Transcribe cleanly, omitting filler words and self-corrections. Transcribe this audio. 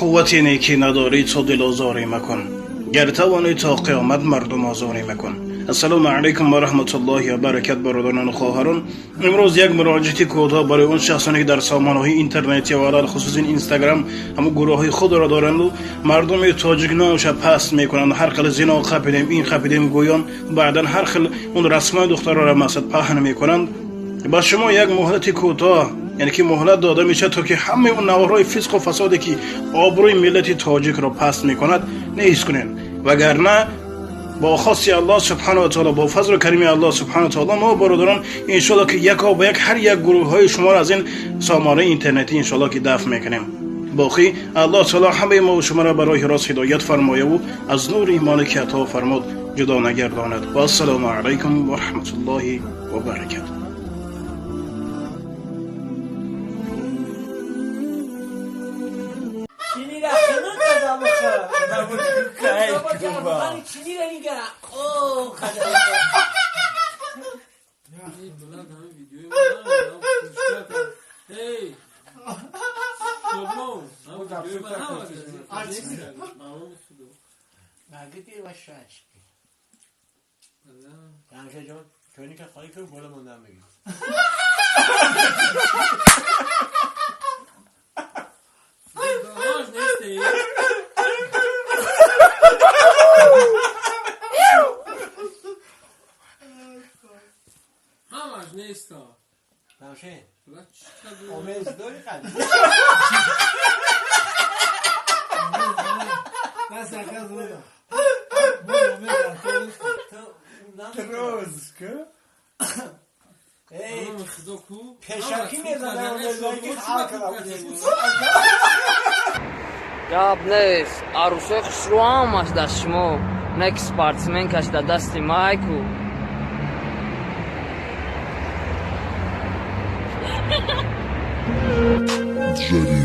قوتی نیکی نداری تو دل آزاری مکن، گر توانی تا قیامت مردم آزاری مکن. السلام علیکم و رحمت الله و برکت برادران و خواهران. امروز یک مراجعه کوتاه برای اون شخصانی که در سامانه‌های اینترنتی و علل خصوص اینستاگرام همون گروه‌های خود را دارند و مردم تاجیک نامش پست میکنند، هر خل زنا خپیدیم این خپیدیم گویان، بعدا هر خل اون رسمای دخترها را مسد پهن میکنند. با شما یک مهلت کوتاه، یعنی که مهلت داده میشه تا که همه اون نوارهای فسق و فسادی که آبروی ملت تاجیک را پست میکند نیست کنین، وگرنه با خاصی الله سبحانه و تعالی، با فضل و کریم الله سبحانه و تعالی، ما برادران ان شاء الله که یکا با یک هر یک گروه های شما را از این سامانه اینترنتی ان شاء الله که دفع میکنیم. باقی الله تعالی همه ما و شما را به راه راست هدایت فرمایه و از نور ایمان که عطا فرمود جدا نگرداند. و السلام علیکم و رحمت الله و برکاته. نیستا نمیشه چقدر آمیز داری قدیم دست اکاز بودم روز که ای خدا کو پشکی میزنه اونجایی که خاک را Jobnes, arusek shruamas da shmo, nek sportsmenkash da dasti majku. Jerry